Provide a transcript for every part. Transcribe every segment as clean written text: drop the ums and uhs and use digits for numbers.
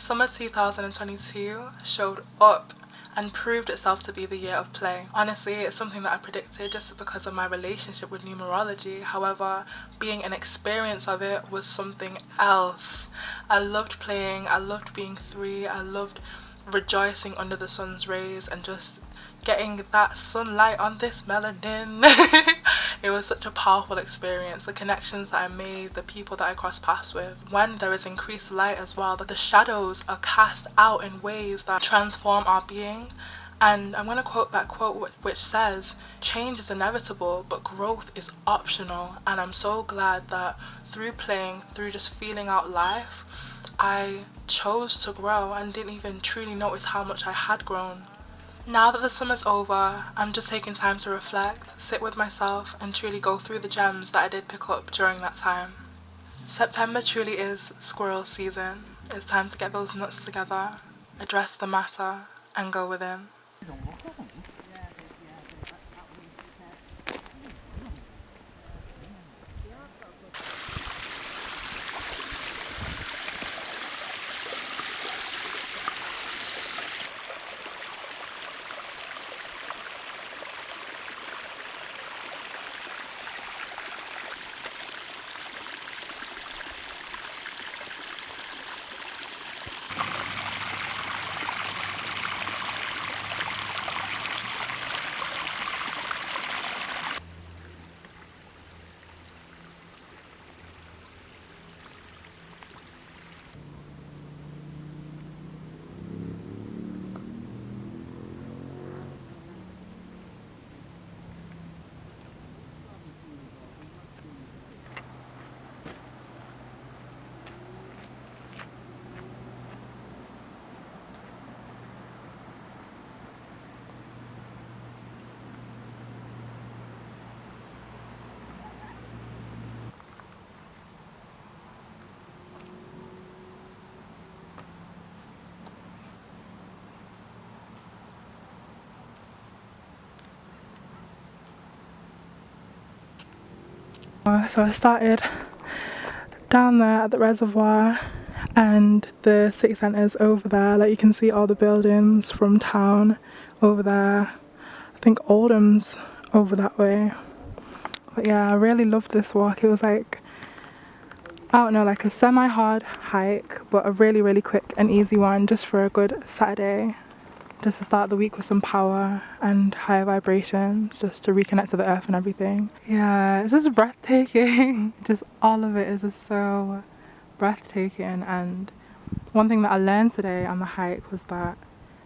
Summer 2022 showed up and proved itself to be the year of play. Honestly, it's something that I predicted just because of my relationship with numerology. However, being an experience of it was something else. I loved playing, I loved being free, I loved rejoicing under the sun's rays and just getting that sunlight on this melanin. It was such a powerful experience. The connections that I made, the people that I crossed paths with. When there is increased light as well, that the shadows are cast out in ways that transform our being. And I'm going to quote that quote which says, change is inevitable, but growth is optional. And I'm so glad that through playing, through just feeling out life, I chose to grow and didn't even truly notice how much I had grown. Now that the summer's over, I'm just taking time to reflect, sit with myself, and truly go through the gems that I did pick up during that time. September truly is squirrel season. It's time to get those nuts together, address the matter, and go within. So I started down there at the reservoir, and the city centre is over there. Like, you can see all the buildings from town over there. I think Oldham's over that way. But yeah, I really loved this walk. It was like, I don't know, like a semi-hard hike, but a really, really quick and easy one just for a good Saturday. Just to start the week with some power and higher vibrations, just to reconnect to the earth and everything. Yeah, it's just breathtaking. Just all of it is just so breathtaking. And one thing that I learned today on the hike was that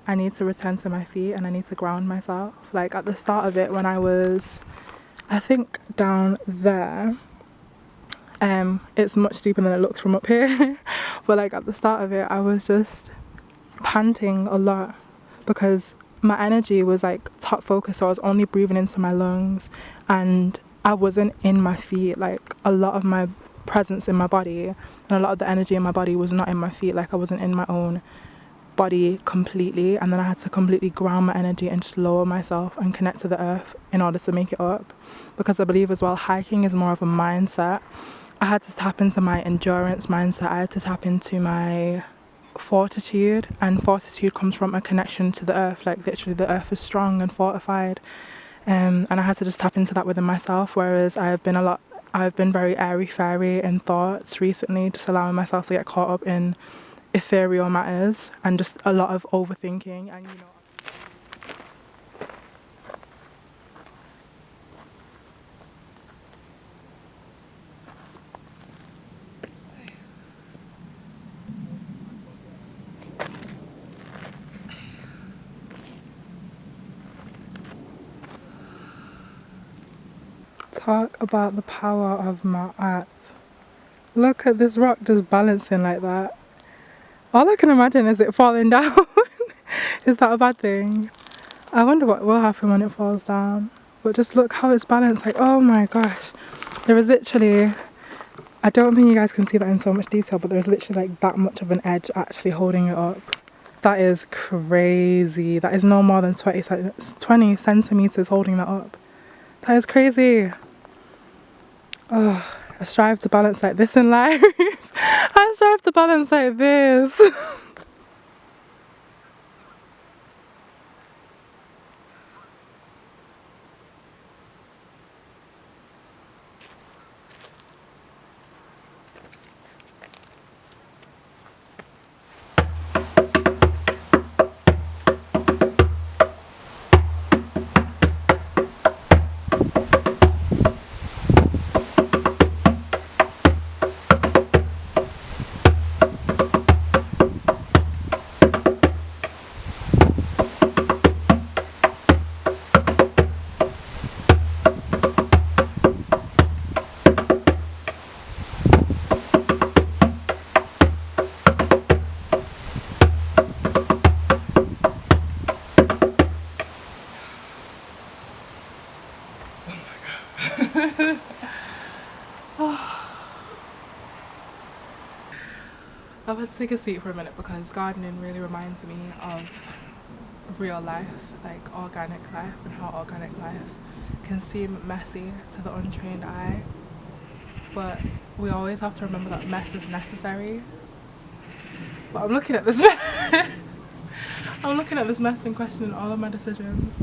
I need to return to my feet and I need to ground myself. Like at the start of it, when I was, I think, down there, it's much deeper than it looks from up here. But like at the start of it, I was just panting a lot, because my energy was like top focus, so I was only breathing into my lungs and I wasn't in my feet. Like a lot of my presence in my body and a lot of the energy in my body was not in my feet. Like I wasn't in my own body completely, and then I had to completely ground my energy and just lower myself and connect to the earth in order to make it up. Because I believe as well, hiking is more of a mindset. I had to tap into my endurance mindset. I had to tap into my fortitude, and fortitude comes from a connection to the earth. Like literally the earth is strong and fortified, and I had to just tap into that within myself. Whereas I've been very airy-fairy in thoughts recently, just allowing myself to get caught up in ethereal matters and just a lot of overthinking. And talk about the power of my art. Look at this rock just balancing like that. All I can imagine is it falling down. Is that a bad thing? I wonder what will happen when it falls down. But just look how it's balanced. Like, oh my gosh. There is literally, I don't think you guys can see that in so much detail, but there's literally like that much of an edge actually holding it up. That is crazy. That is no more than 20 centimeters holding that up. That is crazy. Oh, I strive to balance like this in life. I strive to balance like this. had to take a seat for a minute because gardening really reminds me of real life, like organic life, and how organic life can seem messy to the untrained eye, but we always have to remember that mess is necessary. But I'm looking at this I'm looking at this mess and questioning all of my decisions.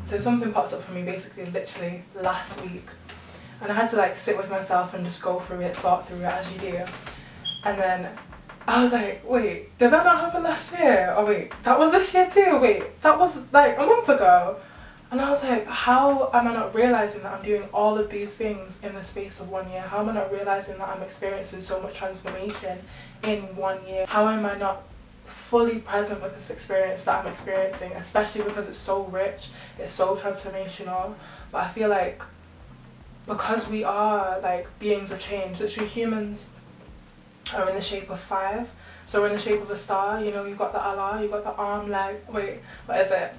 So something popped up for me basically literally last week, and I had to like sit with myself and just go through it, sort through it as you do. And then I was like, wait, did that not happen last year? Oh wait, that was this year too? Wait, that was like a month ago. And I was like, how am I not realising that I'm doing all of these things in the space of 1 year? How am I not realising that I'm experiencing so much transformation in 1 year? How am I not fully present with this experience that I'm experiencing, especially because it's so rich, it's so transformational? But I feel like because we are like beings of change, literally humans are in the shape of 5, so we're in the shape of a star. You know, you've got the Allah, you've got the arm, leg, wait, what is it?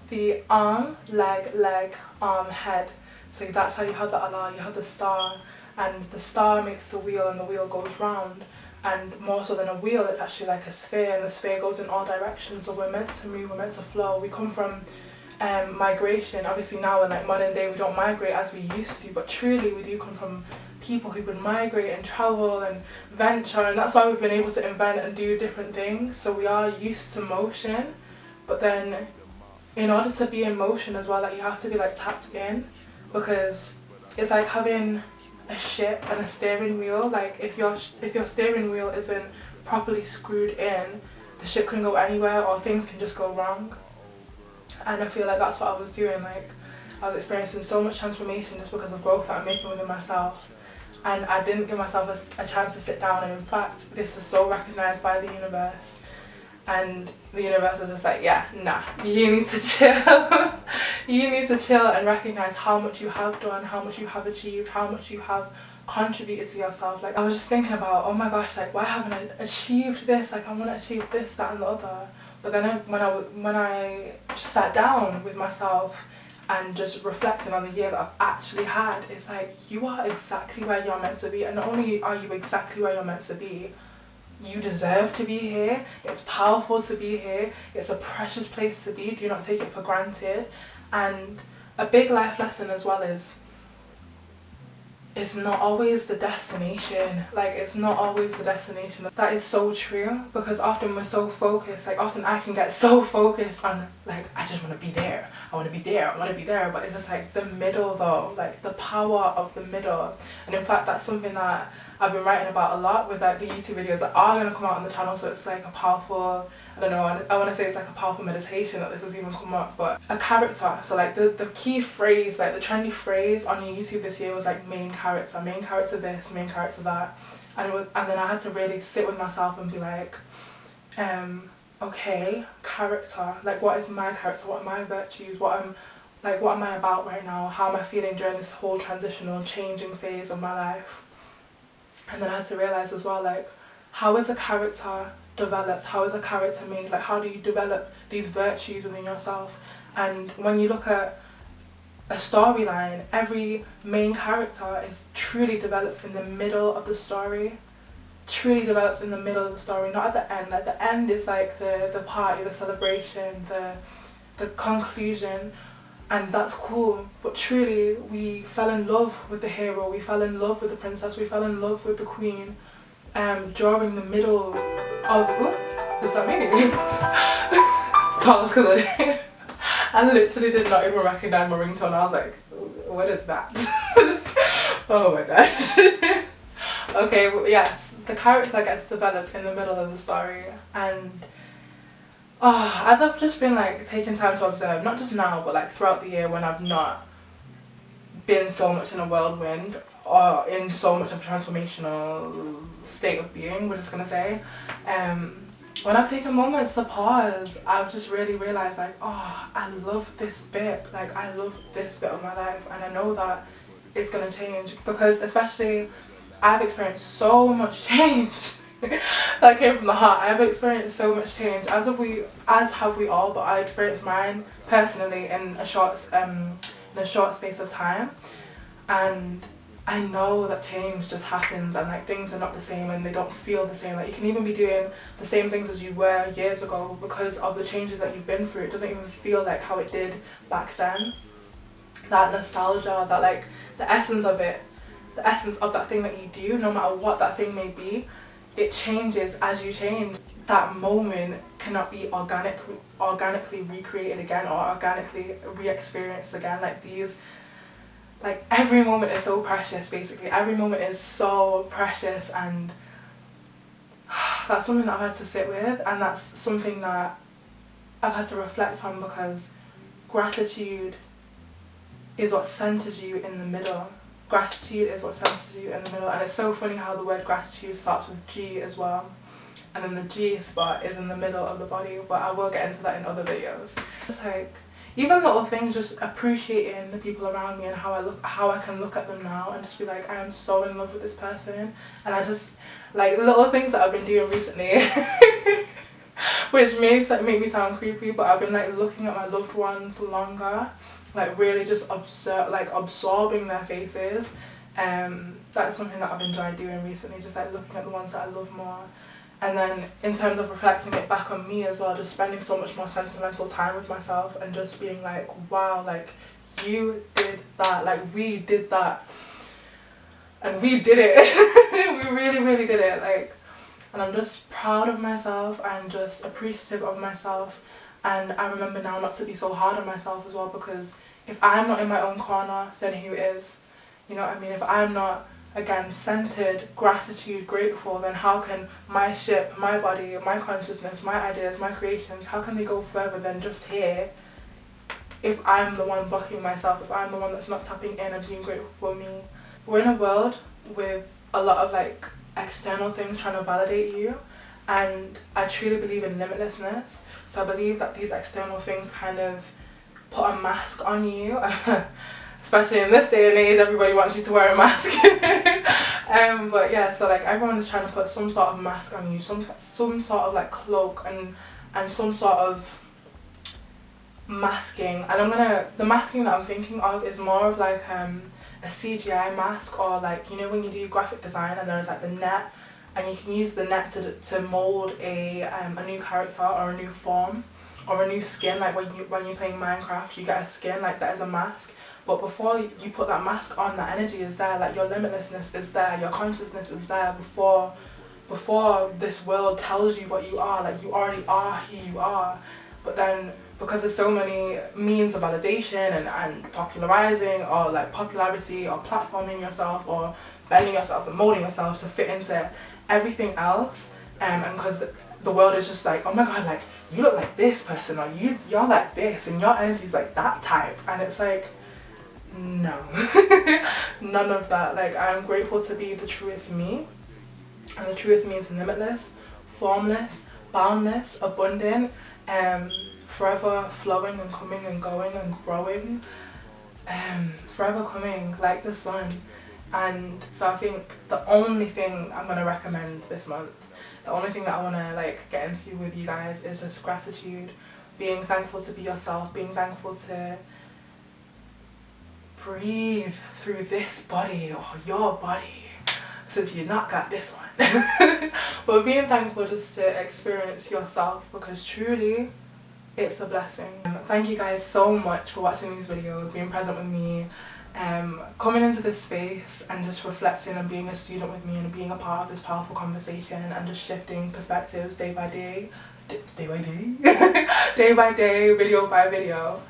The arm, leg, arm, head. So that's how you have the Allah, you have the star, and the star makes the wheel and the wheel goes round. And more so than a wheel, it's actually like a sphere, and the sphere goes in all directions. So we're meant to move, we're meant to flow. We come from migration. Obviously now in like modern day we don't migrate as we used to, but truly we do come from people who would migrate and travel and venture, and that's why we've been able to invent and do different things. So we are used to motion, but then in order to be in motion as well, like you have to be like tapped in, because it's like having a ship and a steering wheel. Like if your steering wheel isn't properly screwed in, the ship can go anywhere or things can just go wrong. And I feel like that's what I was doing. Like I was experiencing so much transformation just because of growth that I'm making within myself, and I didn't give myself a chance to sit down. And in fact, this was so recognised by the universe, and the universe was just like, yeah, nah, you need to chill. You need to chill and recognise how much you have done, how much you have achieved, how much you have contributed to yourself. Like I was just thinking about, oh my gosh, like why haven't I achieved this? Like I want to achieve this, that and the other. But then when I just sat down with myself and just reflecting on the year that I've actually had, it's like you are exactly where you're meant to be. And not only are you exactly where you're meant to be, you deserve to be here. It's powerful to be here. It's a precious place to be. Do not take it for granted. And a big life lesson as well is it's not always the destination. Like it's not always the destination. That is so true, because often we're so focused, like often I can get so focused on like I just want to be there, I want to be there, I want to be there, but it's just like the middle though, like the power of the middle. And in fact that's something that I've been writing about a lot with like the YouTube videos that are going to come out on the channel. So it's like a powerful, I don't know, I want to say it's like a powerful meditation that this has even come up, but a character. So like the key phrase, like the trendy phrase on YouTube this year was like main character this, main character that, and then I had to really sit with myself and be like, okay, character, like what is my character, what are my virtues, what am I about right now, how am I feeling during this whole transitional changing phase of my life. And then I had to realise as well, like, how is a character developed? How is a character made? Like, how do you develop these virtues within yourself? And when you look at a storyline, every main character is truly develops in the middle of the story. Truly develops in the middle of the story, not at the end. Like, the end is like the party, the celebration, the conclusion. And that's cool, but truly we fell in love with the hero, we fell in love with the princess, we fell in love with the queen during the middle of, is that me? Pause, because I literally did not even recognise my ringtone. I was like, what is that? Oh my gosh. Okay, well, yes, the character gets developed in the middle of the story, and as I've just been like taking time to observe, not just now but like throughout the year when I've not been so much in a whirlwind or in so much of a transformational state of being, we're just gonna say, when I've taken moments to pause, I've just really realised like, I love this bit, like I love this bit of my life, and I know that it's gonna change, because especially I've experienced so much change That came from the heart. I've experienced so much change, as have we all, but I experienced mine personally in a short space of time. And I know that change just happens, and like things are not the same and they don't feel the same. Like you can even be doing the same things as you were years ago, because of the changes that you've been through. It doesn't even feel like how it did back then. That nostalgia, that like the essence of it, the essence of that thing that you do, no matter what that thing may be, it changes as you change. That moment cannot be organically recreated again, or organically re-experienced again. Like every moment is so precious. Basically every moment is so precious, and that's something that I've had to sit with, and that's something that I've had to reflect on, because gratitude is what centers you in the middle. Gratitude is what centers you in the middle. And it's so funny how the word gratitude starts with G as well, and then the G spot is in the middle of the body, but I will get into that in other videos. It's like even little things, just appreciating the people around me and how I can look at them now and just be like, I am so in love with this person. And I just like little things that I've been doing recently which may make me sound creepy, but I've been like looking at my loved ones longer, like really just absorbing their faces. That's something that I've enjoyed doing recently, just like looking at the ones that I love more. And then in terms of reflecting it back on me as well, just spending so much more sentimental time with myself and just being like, wow, like you did that, like we did that, and we did it. We really, really did it. Like, and I'm just proud of myself and just appreciative of myself. And I remember now not to be so hard on myself as well, because if I'm not in my own corner, then who is? You know what I mean? If I'm not, again, centered, gratitude, grateful, then how can my ship, my body, my consciousness, my ideas, my creations, how can they go further than just here if I'm the one blocking myself, if I'm the one that's not tapping in and being grateful for me? We're in a world with a lot of like external things trying to validate you, and I truly believe in limitlessness. So I believe that these external things kind of put a mask on you. Especially in this day and age, everybody wants you to wear a mask. But yeah, so like everyone is trying to put some sort of mask on you, some sort of like cloak and some sort of masking. And the masking that I'm thinking of is more of like a CGI mask, or like, you know, when you do graphic design and there's like the net, and you can use the net to mold a new character or a new form or a new skin. Like when you're playing Minecraft, you get a skin, like that is a mask. But before you put that mask on, that energy is there, like your limitlessness is there, your consciousness is there before this world tells you what you are. Like you already are who you are. But then because there's so many means of validation and popularizing, or like popularity, or platforming yourself, or bending yourself and molding yourself to fit into everything else, and because the world is just like, oh my god, like you look like this person, or you're like this, and your energy's like that type, and it's like, no. None of that. Like I'm grateful to be the truest me, and the truest me is limitless, formless, boundless, abundant, forever flowing and coming and going and growing, forever coming like the sun. And so I think the only thing I'm going to recommend this month, the only thing that I want to like get into with you guys, is just gratitude, being thankful to be yourself, being thankful to breathe through this body, or your body, since you've not got this one. But being thankful just to experience yourself, because truly it's a blessing. Thank you guys so much for watching these videos, being present with me, coming into this space and just reflecting and being a student with me and being a part of this powerful conversation, and just shifting perspectives day by day, day by day, video by video.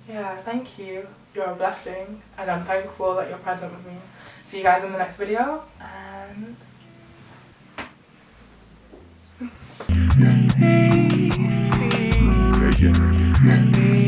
Yeah, thank you. You're a blessing, and I'm thankful that you're present with me. See you guys in the next video, and Yeah.